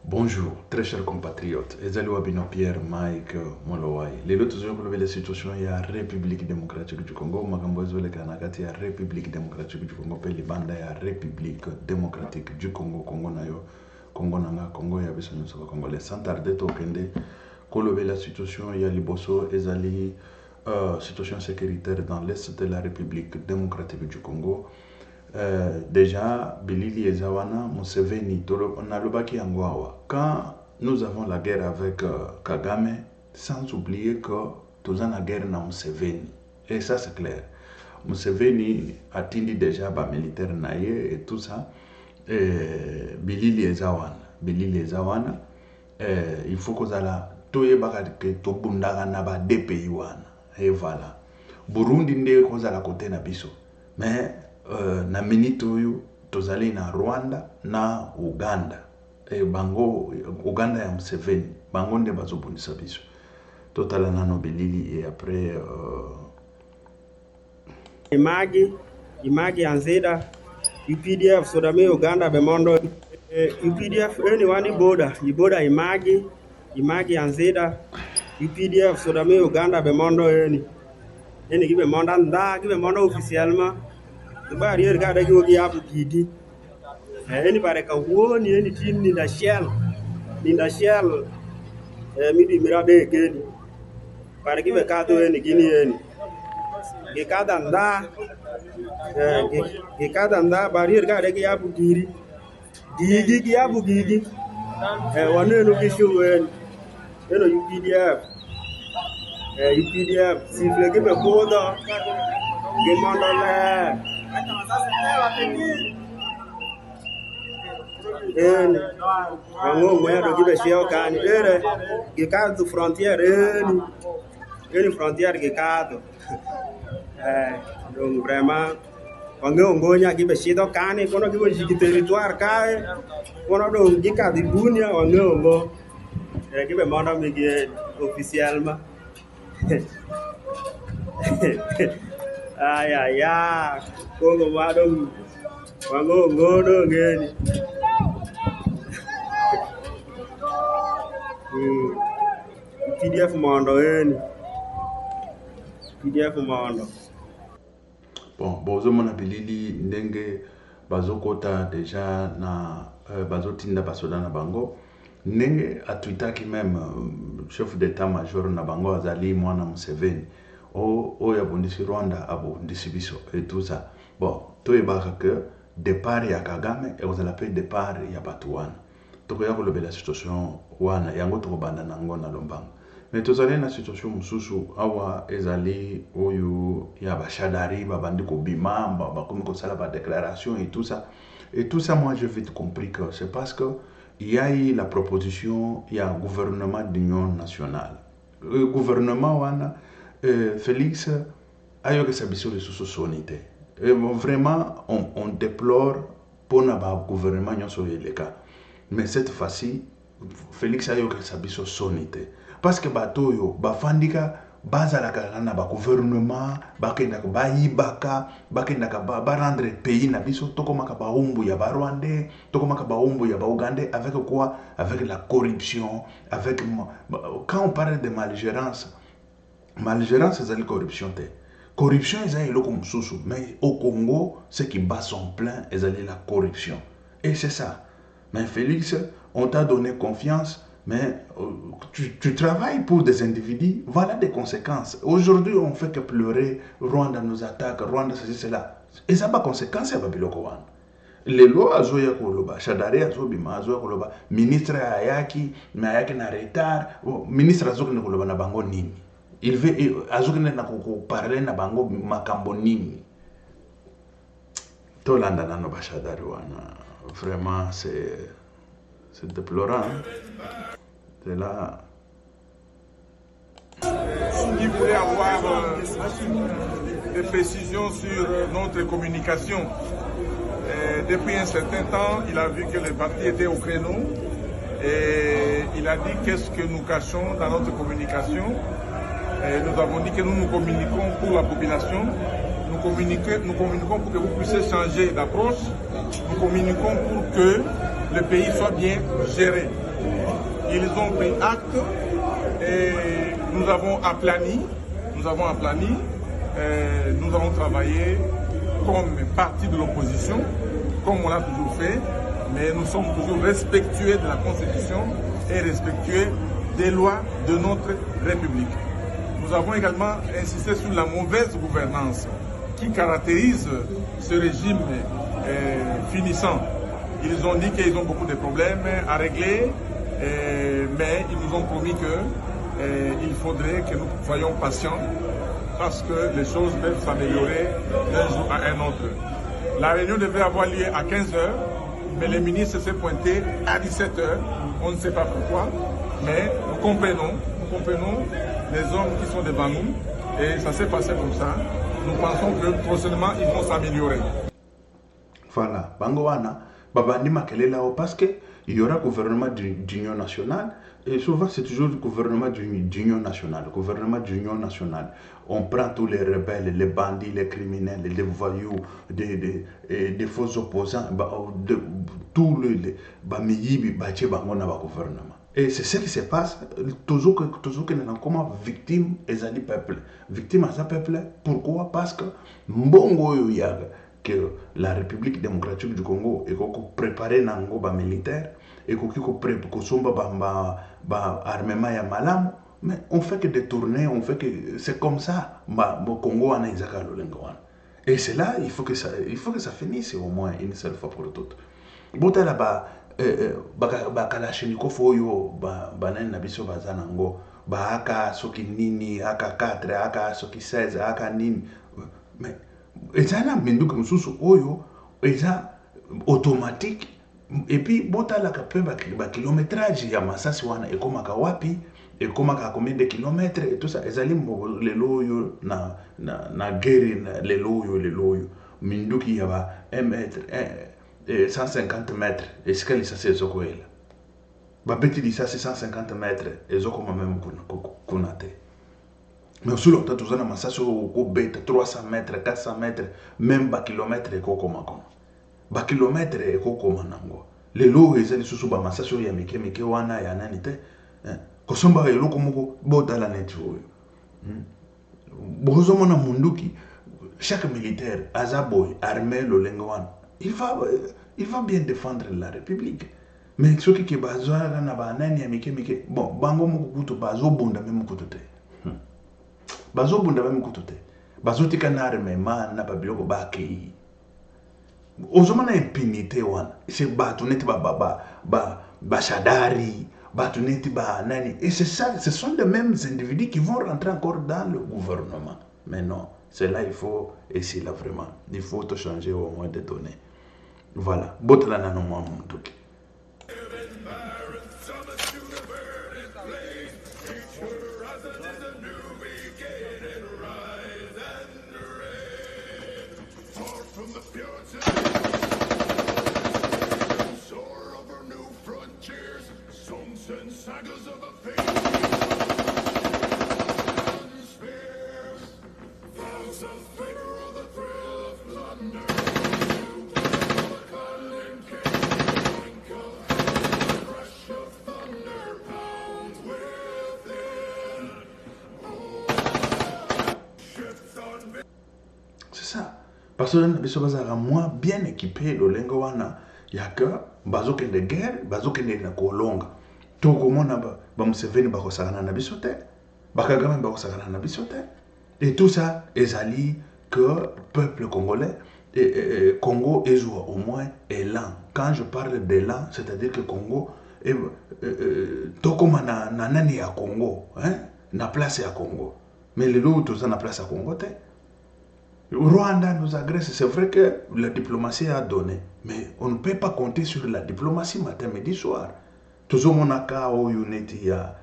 Bonjour, très chers compatriotes. Ezali Wabino Pierre Mike Molowai. Les autres toujours relever la situation il y a République démocratique du Congo. Makambozo le Kanakati ya République démocratique du Congo. Peli banda ya République démocratique du Congo. Congo na yo. Congo nanga Congo ya beso nyoso ba Congolais. Sans tarder to kende relever la situation il y a Liboso Ezali situation sécuritaire dans l'est de la République démocratique du Congo. Déjà, Bilili et Zawana, Museveni, Nalobaki Angwawa. Quand nous avons la guerre avec Kagame, sans oublier que nous avons la guerre avec Museveni. Et ça, c'est clair. Museveni a tindi déjà les militaires naïe et tout ça. Bilili et Zawana. Bilili et Zawana, il faut que ça toye bakake to bundaga na ba deux pays wana. Et voilà. Burundi nde ko za la côté na biso. Mais na minute oyo tozali na Rwanda na Uganda bango Uganda ya Museveni bango nde bazobundisa biso totala nano Bilili et après imagi anzida UPDF sodame Uganda bemondo UPDF eni wani boda imagi anzida UPDF sodame Uganda bemondo eni gibe monda nda gibe mondo officiellement barrière ga da yogi abu gidi eni bare ka woni eni tin ni da shell mi di mirade gedi bare ki be ka to eni gini eni ge ka danda barrière ga da gi abu gidi gi abu gidi wane no kishu eni eno UPDF si flege be kodo ge mandale Wango moya do gibe sheo kani ere gikado frontière eni frontière gikado donc vraiment wango ngonya gibe shido kani kono gibe jigi territoire kae kono do gikado dunia wango ngo gibe manda migi officiellement ya Congo madong wango ngodo ngeni PDF mondo eni PDF mondo bozo mona Bilili ndenge bazokota déjà na bazotinda basoda na bango ndenge atwitaki même chef d'état-major na bango azali mwana Museveni o ya bondisi Rwanda abondisi biso et tout ça bon to ebaka que départ ya Kagame et vous allez départ ya Batuana to ko ya ko la situation wana yango to banda nango na lombango mais to zali na situation mususu awa ezali oyo ya bashadari babandi ko bimamba bakomi ko sala ba déclaration et tout ça moi j'ai vite compris que c'est parce que il y a eu la proposition il y a un gouvernement d'union nationale le gouvernement wana Félix a eu que sa biso sous sonité. Vraiment, on déplore pour le gouvernement sur les cas. Mais cette fois-ci, Félix a eu que sa biso sonité. Parce que bato yo, bafandika, bazalaka na ba gouvernement, bakenda ba ibaka, bakenda ba rendre pays na biso, tokomaka ba umbu ya ba Rwandais, tokomaka ba umbu ya ba Ougandais, avec quoi? Avec la corruption, avec quand on parle de malgérance, c'est la corruption. Corruption, c'est le mususu, mais au Congo, ce qui bat son plein, c'est la corruption. Et c'est ça. Mais Félix, on t'a donné confiance, mais tu travailles pour des individus, voilà des conséquences. Aujourd'hui, on fait que pleurer, Rwanda nous attaque, Rwanda ceci, cela. Et ça n'a pas de conséquences, ça va pas les lois azoya koloba, Shadari azobima azoya koloba, ministre ayaki, mais ayaki na retard, ministre azoki na koloba na bango nini. Il veut azukine na parler na bango makambo nini to landa nano bashadari wana vraiment c'est déplorant c'est là il voulait avoir des précisions sur notre communication. Depuis un certain temps, il a vu que les partis étaient au créneau et il a dit qu'est-ce que nous cachons dans notre communication. Nous avons dit que nous communiquons pour la population, nous communiquons pour que vous puissiez changer d'approche, nous communiquons pour que le pays soit bien géré. Ils ont pris acte et nous avons aplani, nous avons travaillé comme parti de l'opposition, comme on l'a toujours fait, mais nous sommes toujours respectueux de la Constitution et respectueux des lois de notre République. Nous avons également insisté sur la mauvaise gouvernance qui caractérise ce régime finissant. Ils ont dit qu'ils ont beaucoup de problèmes à régler, mais ils nous ont promis qu'il faudrait que nous soyons patients parce que les choses peuvent s'améliorer d'un jour à un autre. La réunion devait avoir lieu à 15h, mais le ministre s'est pointé à 17h. On ne sait pas pourquoi, mais nous comprenons les hommes qui sont devant nous et ça s'est passé comme ça. Nous pensons que prochainement, ils vont s'améliorer. Voilà, Bangoana, Babandi Makelela, parce qu'il y aura gouvernement d'union nationale, et souvent c'est toujours le gouvernement d'union nationale. Le gouvernement d'union nationale, on prend tous les rebelles, les bandits, les criminels, les voyous, des faux opposants, tous les gouvernement. Et c'est ce qui se passe, toujours que nous sommes comme victimes et les peuple. Victimes à ce peuple, pourquoi? Parce que Mbongo Yaga, que la République démocratique du Congo est préparée dans le militaire et qu'on armement ya malam, mais on fait que détourner, on fait que c'est comme ça. Au Congo on a et c'est là il faut que ça finisse au moins une seule fois pour toutes. Bota là Kalashnikov oyo banani na biso bazanango aka soki nini aka 4 aka soki 16 aka nini, mais ezana minduka mususu oyo eza automatique. Et puis botalaka pe ba kilométrage ya masasi wana ekomaka wapi, ekomaka combien de kilomètres et tout ça, ezali lelo oyo na guerre lelo oyo minduki ya ba 1 mètre 150 mètres escali ça c'est zokoela ba beti di ça c'est 150 mètres ezokoma même kunate. Mais aussi longtemps tous na masasi ko beta 300 mètres 400 mètres même ba kilomètre ekokoma koma ba kilomètre ekokoma nango lelo ezali susu ba masasi ya mike wana ya nani te kosomba eloko moko botala neti oyo bozomona munduki chaque militaire azaboy armé lolengo wana il va bien défendre la République. Mais ceux qui bazwa na ba nani ya mike bon bango moko kuto bazobunda même kuto te bazobunda même kuto te bazotika na armé na ba biloko ba kei ozomana impunité wana c'est batu neti ba shadari batu neti ba nani, et c'est ça, ce sont les mêmes individus qui vont rentrer encore dans le gouvernement. Mais non, c'est là il faut essayer là vraiment, il faut tout changer au moins de données. Voilà, botla na no mwa mtuki. Parce que les gens moins bien équipés, le lingoana, il y a que bazo de guerre, bazo de kolonga. Tout le monde va me servir de bakosagana na bisote, bakagame bakosagana na bisote. Et tout ça est allié que peuple congolais et Congo est au moins élan. Quand je parle d'élan, c'est-à-dire que Congo est tout comme na nani à Congo, hein, na place à Congo. Mais les autres sont na place à Congo. Rwanda nous agresse, c'est vrai que la diplomatie a donné, mais on ne peut pas compter sur la diplomatie matin, midi, soir. Toujours mon akao unity ya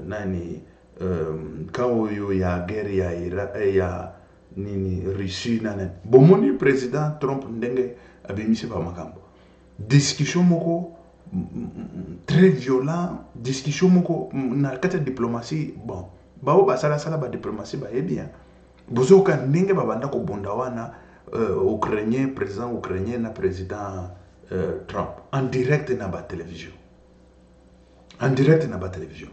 nani kao ya guerre ya nini Russie nani. Bomoni président Trump ndenge abimisi ba makambo. Discussion moko très violent, discussion moko na kata diplomatie bon. Bao basala ba diplomatie ba bien. Bozoka ndenge babanda ko bonda wana ukrainien président ukrainien na président Trump en direct na ba télévision. En direct na ba télévision.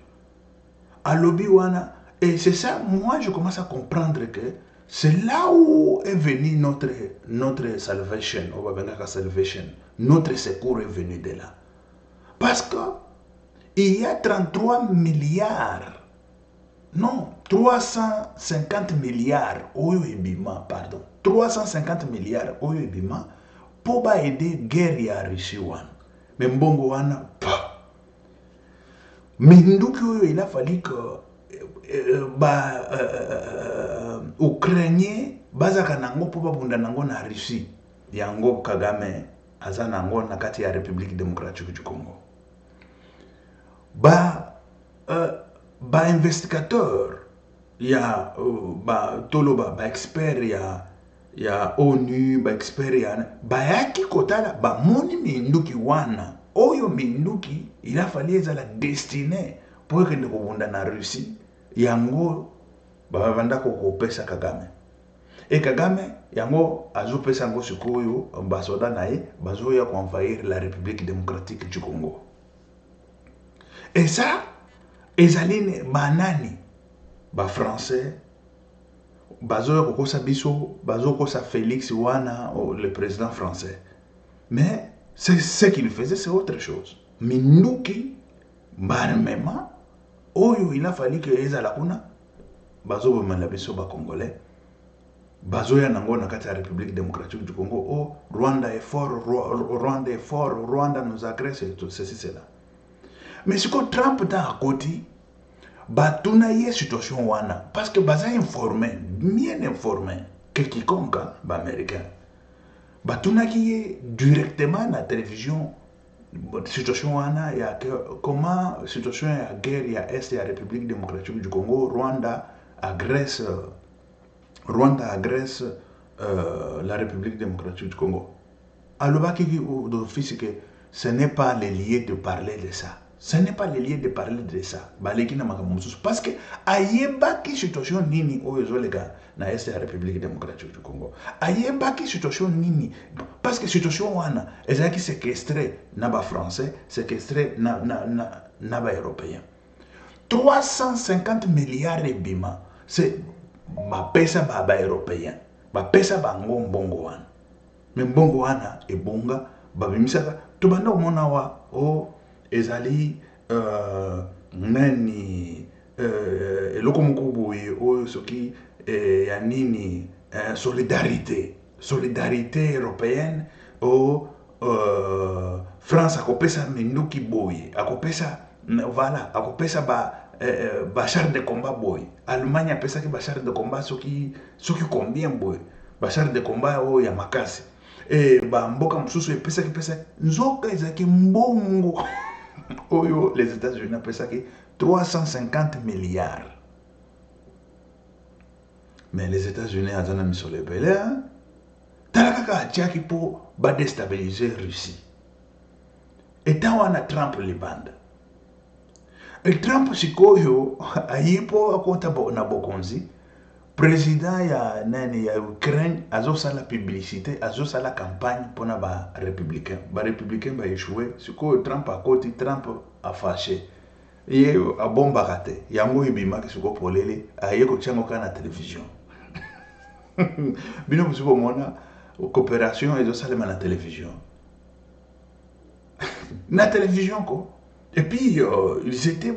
À lobby wana, et c'est ça, moi je commence à comprendre que c'est là où est venu notre salvation, on va venir à salvation, notre secours est venu de là. Parce que il y a 33 milliards, non, 350 milliards, pardon, 350 milliards pour aider guerre ya Russie wana. Mais mbongo wana, minduki oyo il a fallu que Ukrainien bazaka nango po babunda nango na Russie yango Kagame aza nango na kati ya République démocratique du Congo. Investigateur ya toloba expert ya ONU expert ya yaki kotala moni minduki wana oyo minduki il a fallu ezala destiné pour que ndeko bunda na Russie yango bavanda kokopesa Kagame. Et Kagame yango azopesa ngo sikoyo basoda nae bazoya envahir la République démocratique du Congo. Et ça ezaline banani ba français bazoya kokosa biso bazokosa Félix wana le président français. Mais c'est ce qu'il faisait, c'est autre chose. Minduki barmema oyo il a fallu que ezala kuna bazo bomala biso ba congolais bazoya nango na kati ya République démocratique du Congo. Oh, Rwanda est fort, Rwanda est fort, Rwanda nous agresse et tout ceci cela. Mais ce que Trump dans à côté batuna ye situation wana parce que baza informé, bien informé que quiconque ba américain batuna qui est directement na télévision situation wana ya comment situation ya guerre ya est ya République démocratique du Congo. Rwanda agresse la République démocratique du Congo. Alors qui d'office que ce n'est pas le lieu de parler de ça. Ce n'est pas le lieu de parler de ça. Parce que ayeba qui situation nini oyozolega na est la République démocratique du Congo. Ayeba qui situation nini parce que situation wana ezaki séquestré na ba français, séquestré na ba européen. 350 milliards de bima, c'est ma pesa ba européen. Ba pesa ba mbongo wana. Mais mbongo wana e bonga ba bimisaka to banda mona wa o ezali nani eloko moko oyo soki ya nini solidarité européenne o France akopesa minduki boye akopesa voilà akopesa ba char de combat boye. Allemagne apesa ki ba char de combat soki combien boye ba char de combat o ya makasi ba mboka msusu epesa ki pesa nzoka ezaki mbongo oyo les États-Unis apesa ki 350 milliards. Mais les États-Unis azana misole bele talaka atiaki po ba déstabiliser Russie. Et wana Trump libanda. Et Trump sikoyo ayipo akonta na bokonzi président ya nani ya Ukraine azosala publicité azosala campagne pona ba républicain ba échoué sikoyo Trump akoti Trump a fâché ye a bomba raté yango ibima ki siko polele aye ko tchango kana télévision bino musibo mona coopération ezosala na télévision na télévision ko. Et puis, ils étaient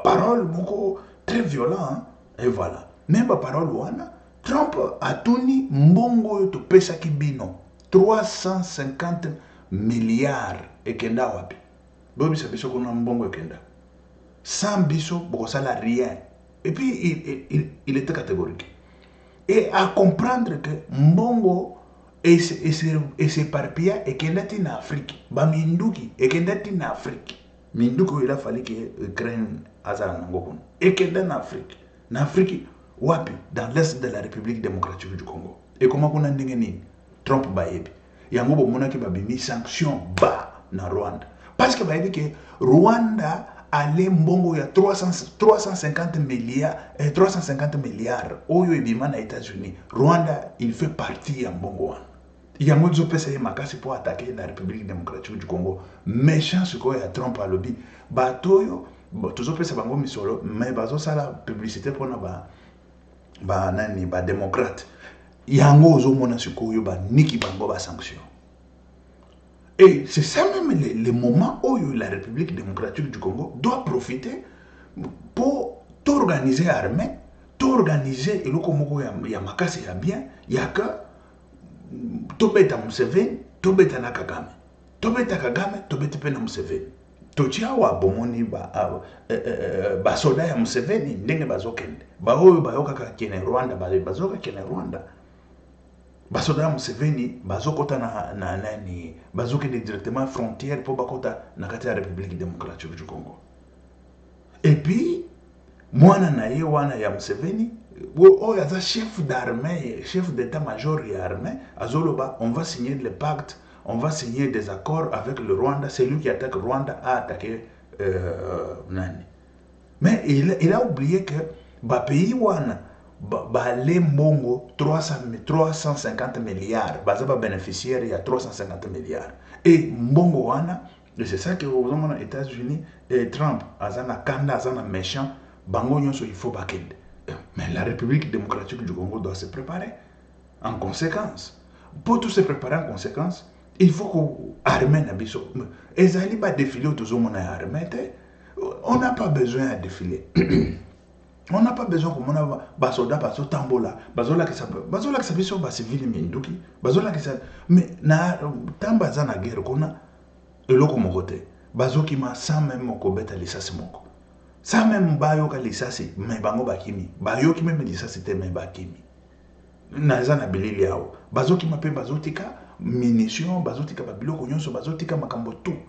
paroles beaucoup très violentes. Et voilà. Même parole wana, Trump a tuni mbongo to pesa kibino 350 milliards ekenda wapi. Bobi sabiso kuna mbongo ekenda. Sans biso bokosala rien. Et puis il était catégorique. Et à comprendre que mbongo s'éparpilla ekenda en Afrique. Ba minduki ekenda en Afrique. Minduko il a fallu que Ukraine azala nango et que dans Afrique wapi dans l'est de la République démocratique du Congo. Et comment qu'on a ndengeni Trump baebi yango bomona ki babimi sanction ba na Rwanda parce que baebi que Rwanda allait mbongo ya 350 milliards oyo ebima na États-Unis. Rwanda il fait partie ya mbongo wana yango tozopesa ye makasi pour attaquer la République démocratique du Congo. Méchant sikoyo ya Trump alobi bato oyo tozopesa bango misolo mais bazosala publicité mpona banani badémocrate yango ozomona sikoyo baniki bango basanction. Et c'est ça même le moment où la République démocratique du Congo doit profiter pour t'organiser armée, t'organiser et le Congo ya makasi ya bien, ya que tobeta Museveni, tobeta na Kagame. Tobeta Kagame, tobeta pe na Museveni. Totia wa bomoni ba soda ya Museveni ndenge bazokende. Ba oyo bayoka kene Rwanda, bazoka kene Rwanda. Basoda Museveni bazokota na nani bazokende directement frontière pour bakota na kati ya République démocratique du Congo. Et puis mwana na ye wana ya Museveni o yaza chef d'armée, chef d'état-major ya armée azoloba on va signer le pacte, on va signer des accords avec le Rwanda, c'est lui qui attaque Rwanda a attaqué nani. Mais il a oublié que ba pays wana les mbongo 350 milliards, bazaba bénéficiaire, il y a 350 milliards. Et mbongo wana, et c'est ça que vous avez aux États-Unis, et Trump, azana kanda, azana méchant, bango nyonso il faut bakende. Mais la République démocratique du Congo doit se préparer en conséquence. Pour tout se préparer en conséquence, il faut qu'on armée na biso. Ezali ba défiler autour mona armée, on n'a pas besoin de défiler. On n'a pas besoin que mon basoda baso tambola bazola que ça biso ba civil minduki bazola que ça mais na tamba za na guerre kona eloko mokote bazoki ma sans même ko beta lisasi moko sans même bayo ka lisasi mais bango bakimi bayo ki même lisasi te mais bakimi na za na bilili yao bazoki ma pe bazotika munitions bazotika ba biloko nyonso bazotika makambo tout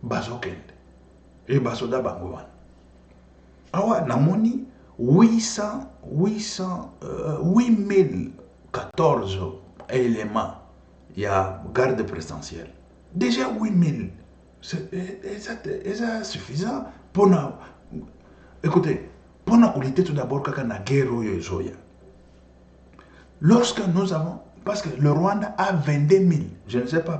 bazokende et basoda bango wana awa namoni 8014 éléments, il y a garde présidentielle. Déjà 8000, c'est suffisant pour nous. Écoutez, pour nous lutter tout d'abord quand la guerre est zoya. Lorsque nous avons, parce que le Rwanda a 22 000, je ne sais pas,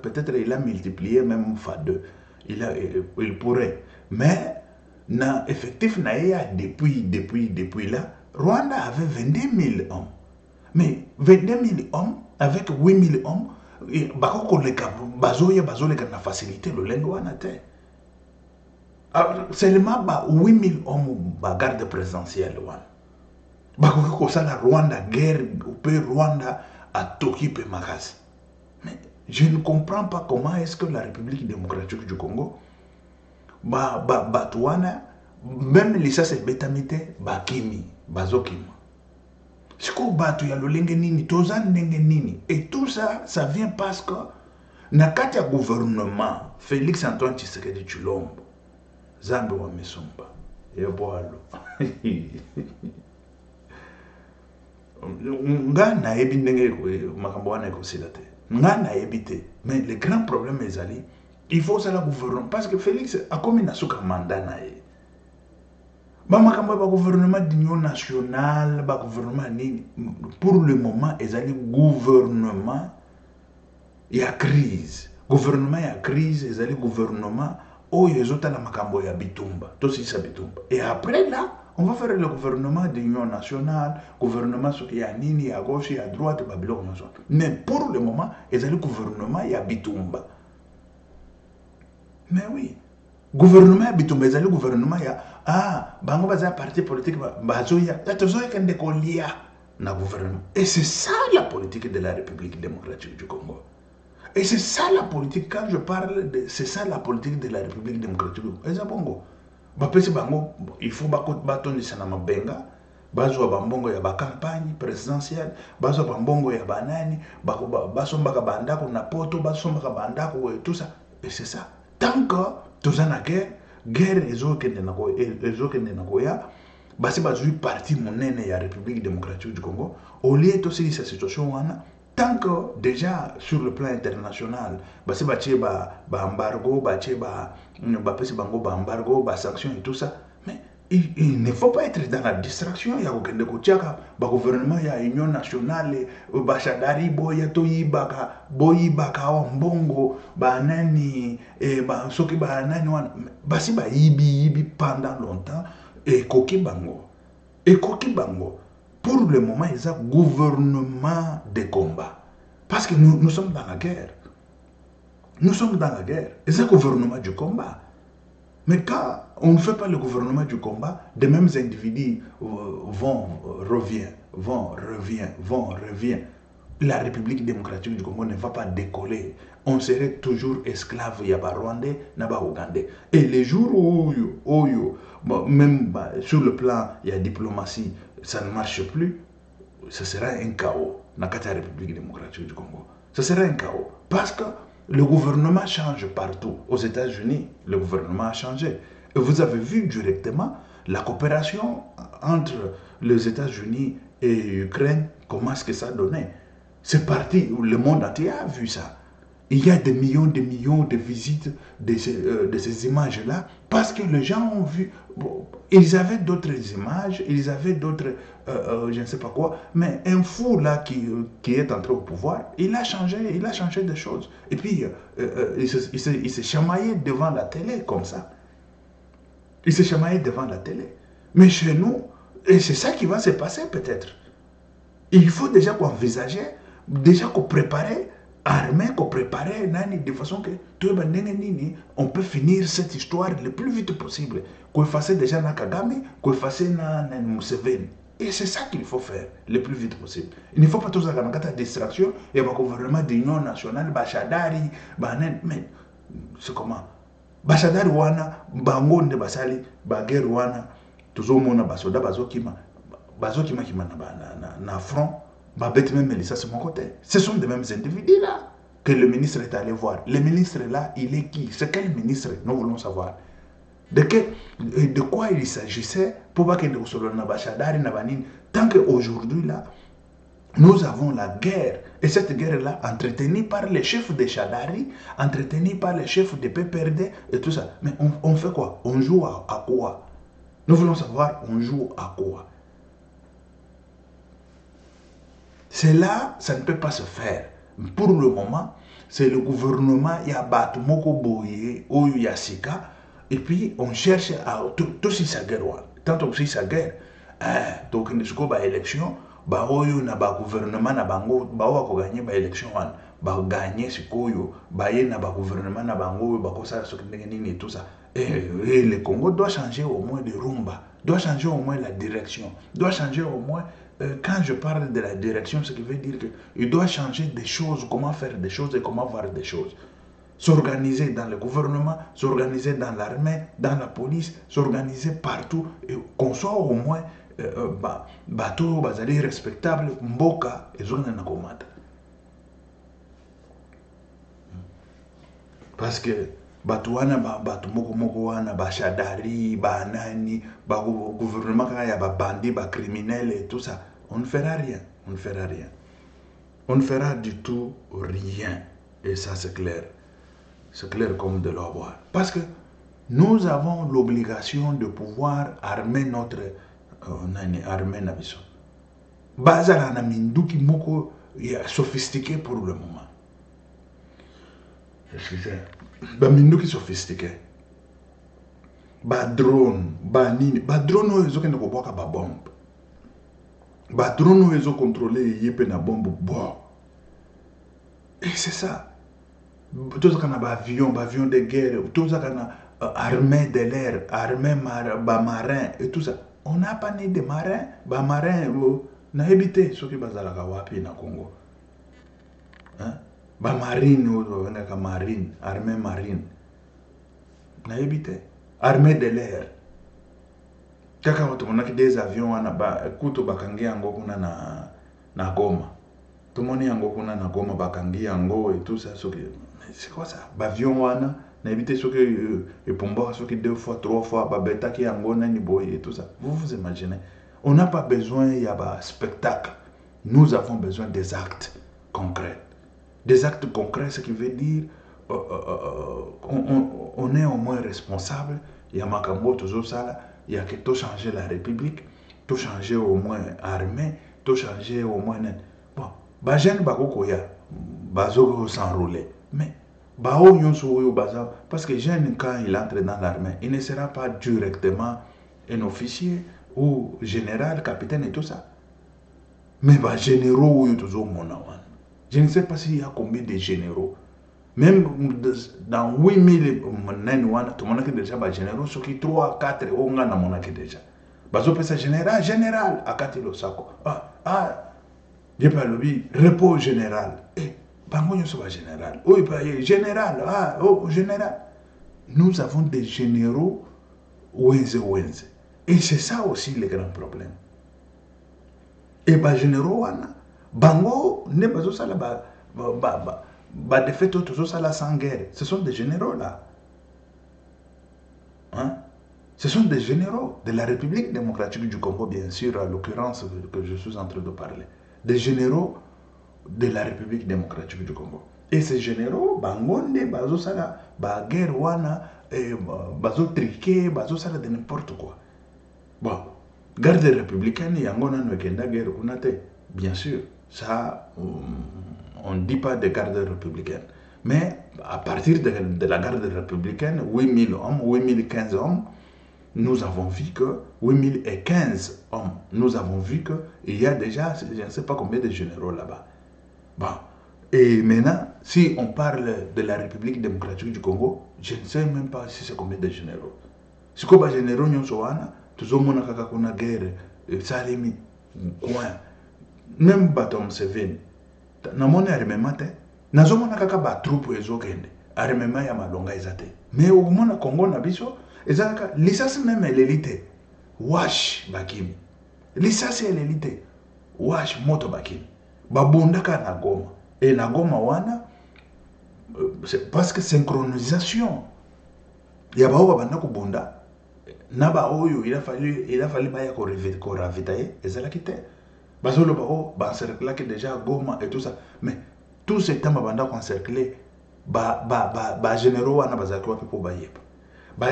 peut-être il a multiplié même fois 2, il pourrait, mais na effectif naïa depuis là, Rwanda avait 22 000 hommes. Mais 22 000 hommes avec 8 000 hommes, bako les bazoya na facilité le lengo na te. Seulement 8 000 hommes ba garde présidentielle wan. Bako ko sala Rwanda guerre pe Rwanda a toki pe makasi. Mais je ne comprends pas comment est-ce que la République démocratique du Congo Batouana, même les c'est bétamité, bakimi, bazokima. Ce qu'on bat, il y a le nini, tozan nini. Et tout ça, ça vient parce que, Nakatia gouvernement, Félix Antoine Tshisekedi Tshilombo, Zambe wa Mesumba, Yeboalo. Nga na ebi ndenge makambo wana ekosilate. Nga na ebite. Mais le grand problème est ali. Il faut ça la gouvernement parce que Félix a commis un mandat naé. Ba gouvernement d'union nationale, ba gouvernement ni pour le moment ezali gouvernement il y a crise. Gouvernement il y a crise, ezali gouvernement oh yezota la makambo ya bitumba. Tout ça bitumba. Et après là, on va faire le gouvernement d'union nationale, gouvernement sur il y a nini à gauche et à droite babylon. Mais pour le moment, ezali gouvernement il y a bitumba. Mais oui, gouvernement bitumba ezali gouvernement ya bango baza parti politique bazoya tozoya kende kolia na gouvernement. Et c'est ça la politique de la République démocratique du Congo. Et c'est ça la politique quand je parle de c'est ça la politique de la République démocratique du Congo. Eza bongo. Ba pesi bango il faut batoni sana mabenga bazwa bambongo ya ba campagne présidentielle bazwa bambongo ya banani basombaka bandako na poto basombaka bandako et tout ça. Et c'est ça. Tant que tous en guerre ezokende na koya basi bazui parti monene ya République démocratique du Congo au lieu de cette situation wana tant que déjà sur le plan international basi batie ba embargo batie ba pesi bango ba embargo ba sanction et tout ça mais il ne faut pas être dans la distraction. Il y a aucun de le gouvernement, il y a l'Union nationale, Bachadari, Boya, Toyibaka, Boyibaka, Mbongo, Banani, et Soki Banani, Basi Ibi pendant longtemps, et Koki Bango. Et Koki Bango, pour le moment, ils ont gouvernement de combat. Parce que nous sommes dans la guerre. Nous sommes dans la guerre. Ils ont gouvernement du combat. Mais quand on ne fait pas le gouvernement du combat, de mêmes individus reviennent. La République démocratique du Congo ne va pas décoller. On serait toujours esclave yaba rwandais, naba ougandais. Et les jours où même sur le plan il y a diplomatie, ça ne marche plus, ce sera un chaos dans la République démocratique du Congo. Ce sera un chaos. Parce que le gouvernement change partout. Aux États-Unis, le gouvernement a changé. Et vous avez vu directement la coopération entre les États-Unis et l'Ukraine, comment est-ce que ça donnait. C'est parti, le monde entier a vu ça. Il y a des millions de visites de ces images-là parce que les gens ont vu. Bon, ils avaient d'autres images, ils avaient d'autres, je ne sais pas quoi, mais un fou là qui est entré au pouvoir, il a changé des choses. Et puis, il s'est chamaillé devant la télé comme ça. Il s'est chamaillé devant la télé. Mais chez nous, et c'est ça qui va se passer peut-être. Il faut déjà qu'envisager, déjà qu'on prépare, armé, qu'on prépare, de façon que on peut finir cette histoire le plus vite possible. Qu'on fasse déjà na Kagame, qu'on fasse na Museveni. Et c'est ça qu'il faut faire le plus vite possible. Il ne faut pas tout ça dans la distraction. Il y a un gouvernement d'union nationale, Bachadari, mais c'est comment? Bachadari wana, bangonde basali, baguerre wana, toujours mona basoda bazokima kima na front. Même ça c'est mon côté. Ce sont des mêmes individus là que le ministre est allé voir. Le ministre là, il est qui? C'est quel ministre? Nous voulons savoir. De quoi il s'agissait pour pas que nous soyons tant qu'aujourd'hui là, nous avons la guerre. Et cette guerre-là, entretenue par les chefs de Chadari, entretenue par les chefs de PPRD et tout ça. Mais on fait quoi? On joue à quoi? Nous voulons savoir, on joue à quoi? C'est là, ça ne peut pas se faire. Pour le moment, c'est le gouvernement, il y a Batumoko Boye, Oyu Yasika, et puis on cherche à tout si sa guerre. Tant aussi sa guerre, donc il y a élection, Oyu na ba gouvernement na bango, ko gagner ba élection, ba gagner ce koyo, ba ye na ba gouvernement na bango, ba ko ça et tout ça. Et le Congo doit changer au moins de rumba, doit changer au moins la direction, doit changer au moins. Quand je parle de la direction, ce qui veut dire qu'il doit changer des choses, comment faire des choses et comment voir des choses. S'organiser dans le gouvernement, s'organiser dans l'armée, dans la police, s'organiser partout, et qu'on soit au moins bateau, bazali respectable, mboka et zone na komata. Parce que Batouana, Batumoko wana, Bachadari, Banani, gouvernement quand il y a bandits, criminels et tout ça, on ne fera rien. On ne fera rien. On ne fera du tout rien. Et ça c'est clair. C'est clair comme de l'eau à boire. Parce que nous avons l'obligation de pouvoir armer notre armée nabiso. Bazara na minduki moko sophistiqué pour le moment. Excusez. Minduki sophistiqué. Drone, nini. Drone oyo kende ko boka ba bombe. Drone oyo contrôler yepe na bombe bo. Et c'est ça. Tout ça kana avion de guerre, tout ça kana armée de l'air, armée marin et tout ça. On n'a pas ni de marins, marins na habité ceux qui bazalaka wapi na Congo. Hein? Marine, armée marine. Na habité, armée de l'air. Kaka watu monaki des avions wana kuto bakangi yango kuna na Goma. Tout le monde yango kuna na Goma bakangi yango et tout ça. C'est quoi ça? Avion wana na habité ceux qui pomba ceux qui 2 fois 3 fois babeta ki yango na ni boy et tout ça. Vous imaginez? On n'a pas besoin il y a spectacle. Nous avons besoin des actes concrets. Des actes concrets, ce qui veut dire on est au moins responsable. Il y a makambo toujours ça là. il y a que tout changer la République, tout changer au moins armée, tout changer au moins net. Bon, bah jeune bakokoya, bazo s'enrôler. Mais bao nyonso baza parce que jeune quand il entre dans l'armée, il ne sera pas directement un officier ou général, capitaine et tout ça. Mais bah généraux toujours mon awan. Je ne sais pas s'il y a combien de généraux. Même dans 8000 tout le monde a déjà des généraux, ceux qui 3, 4, on a déjà. Bazo pesa général, à Katilo Sako. Je parle de repos général. Bango soit général. Oui, général. Général. Nous avons des généraux Wenze. Et c'est ça aussi le grand problème. Et les généraux, Bango, ne pas ça là, de fait, tout ça là sans guerre. Ce sont des généraux là. Hein? Ce sont des généraux de la République démocratique du Congo, bien sûr, à l'occurrence que je suis en train de parler. Des généraux de la République démocratique du Congo. Et ces généraux, Bangonde, Bazo Sala, Baguerre, Wana, Bazo Triquet, Bazo Sala de n'importe quoi. Bon, garde républicaine, Yangona Nwekenda guerre, bien sûr, ça, on ne dit pas de garde républicaine. Mais à partir de la garde républicaine, 8000 hommes, 8015 hommes, nous avons vu que 8015 hommes, nous avons vu qu'il y a déjà, je ne sais pas combien de généraux là-bas. Bon. Et maintenant, si on parle de la République démocratique du Congo, je ne sais même pas si c'est combien de généraux. Si on a des généraux, nous avons une guerre, Salimi, coin, même Batom Seven, nous avons un armement, nous avons une troupe ezokende, armement ya malonga ezate. Mais au moment Congo na biso, ezaka lisasi même l'élite. Wash bakimi. Lisasi l'élite. Wash moto bakimi. Babundaka na Goma. Et na Goma wana c'est parce que synchronisation. Ya ba banda ko bunda. Na ba oyo il a fallu ba ya ko ravitailler ezala kite. Bazolo ba o ba cercle que déjà Goma et tout ça. Mais tout ce temps banda ko encercler ba généraux wana bazaki wapi po bayeba. Ba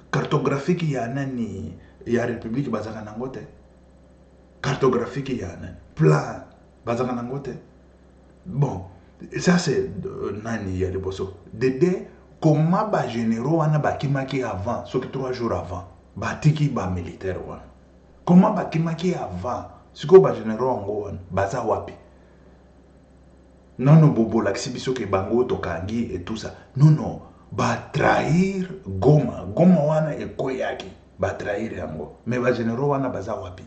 cartographique ya nani ya république bazaka nangote. Cartographique ya nani plan bazaka nangote. Bon, ça c'est nani ya liboso. Dede comment ba généraux wana bakimaki avant, ce que 3 jours avant, batiki ba militaire wana. Comment bakimaki avant, ce que ba généraux ngo wana baza wapi. Non, bobo l'axibiso ke bango tokangi et tout ça. Non, ba trahir Goma. Goma wana e koyaki. Ba trahir yango. Mais ba généraux wana baza wapi.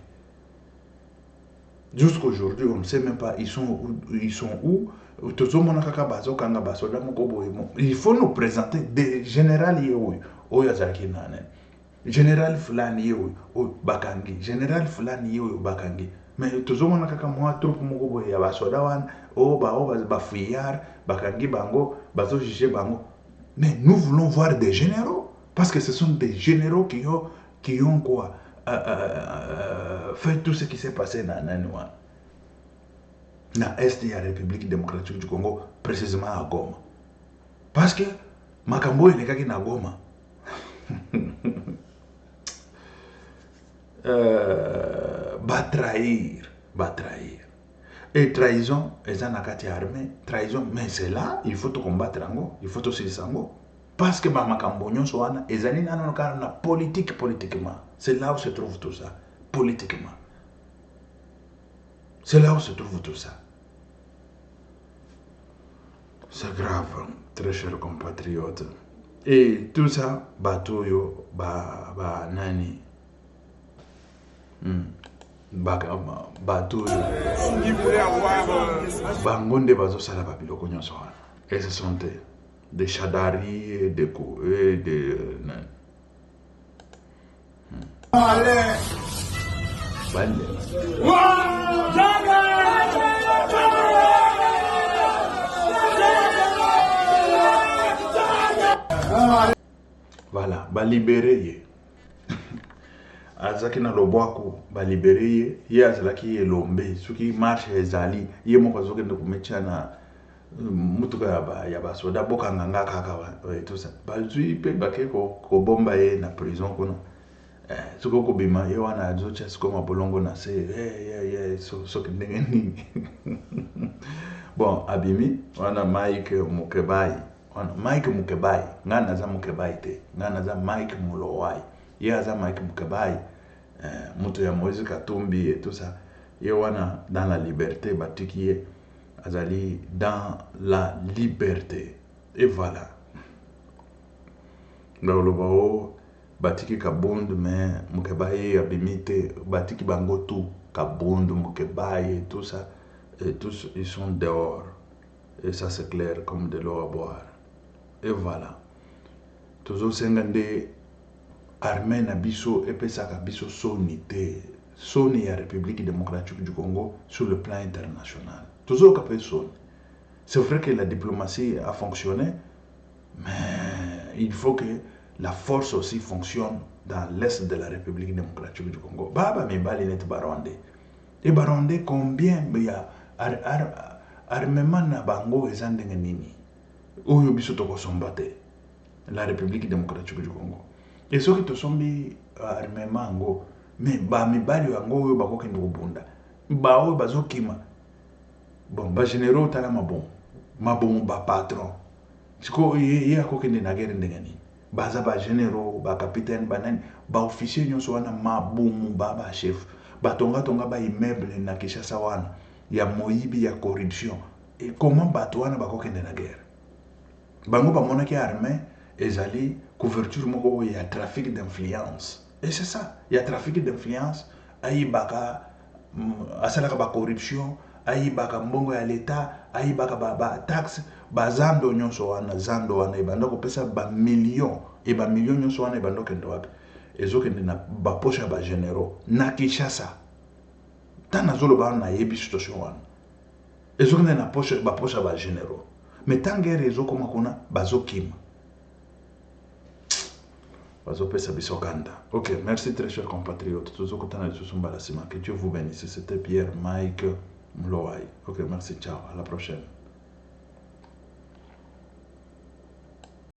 Jusqu'aujourd'hui, on ne sait même pas ils sont où. Il faut nous présenter des généraux général Fulani Yewo Bakangi. Général Fulani Yewo Bakangi. Mais tout le monde a moi trop pour ya basodawan ba fuyar Bakangi bango bazo juger bango. Mais nous voulons voir des généraux parce que ce sont des généraux qui ont quoi fait tout ce qui s'est passé dans l'Est de la République démocratique du Congo, précisément à Goma. Parce que Makambo il est à Goma. Trahir. Et trahison, ils ont armée, trahison, mais c'est là, il faut te combattre, il faut te saisir. Parce que Makambo, ils ont politiquement. C'est là où se trouve tout ça, politiquement. C'est là où se trouve tout ça. C'est grave, très chers compatriotes. Et tout ça, Batoyo, Nani. Batoyo. Il voulait avoir. Bangonde Bazo Salaba Biloko Nyonsoana. Et ce sont des Chadari et des Allez! Voilà, libérer. Azaki na lobwako ba libérer ye azalaki elombe soki marche ezali ye moko azokende kometia na mutuka ya ba soda bokanga ngaka kaka et tout ça bazui pe bake ko bomba ye na prison kono Soko kubima ye wana azocha siko mabolongo na se so ndenge nini. Bon, abimi wana Mike Mukebai. Mike Mukebai, ngana za Mukebai te, ngana za Mike Mulowai. Ye za Mike Mukebai, mutu ya Moïse Katumbi et tout ça. Ye wana dans la liberté, batiki ye azali dans la liberté. Et voilà. Ngalo batiki kabundu mais Mukebai abimite batiki bango tout kabundu Mukebai et tout ça. Et tous ils sont dehors. Et ça c'est clair comme de l'eau à boire. Et voilà. Toujours sengande armée na biso et pesaka biso sonité. Soni ya République démocratique du Congo sur le plan international. Toujours capé son. C'est vrai que la diplomatie a fonctionné, mais il faut que la force aussi fonctionne dans l'est de la République démocratique du Congo. Baba me bali net baronde. Et baronde combien il y a armement na bango ezandenge nini oyo biso toko sombate la République démocratique du Congo et soki to sombi armement ngo mais ba mibali yango oyo bako kende kubunda ba oyo bazokima bon ba généraux tala mabon ba patron siko ye akokende na guerre ndenge nini baza ba généraux ba capitaine banani ba officier nyonso wana mabumu ba chef batonga ba immeuble na Kinshasa wana ya moyibi ya corruption et comment batouana bakokende na guerre bango bamona ki armée ezali couverture moko ya trafic d'influence et c'est ça il y a trafic d'influence ayi baka asalaka ba corruption ayi baka mbongo ya l'état ayi baka ba taxe bazando nyonso wana zando wana ibanda ko pesa ba millions et ba millions nyonso wana ibanda kende wapi ezokende na ba poche ba généraux na Kinshasa. Tant zolo ba na yebi situation wana ezokende na poche ba généraux mais tant guerre ezokoma kuna bazokima bazopesa biso kanda. Ok, merci très chers compatriotes tozokutana lisusu mbala sima. Que Dieu vous bénisse. C'était Pierre Mike Mlowai. Ok, merci, ciao, à la prochaine.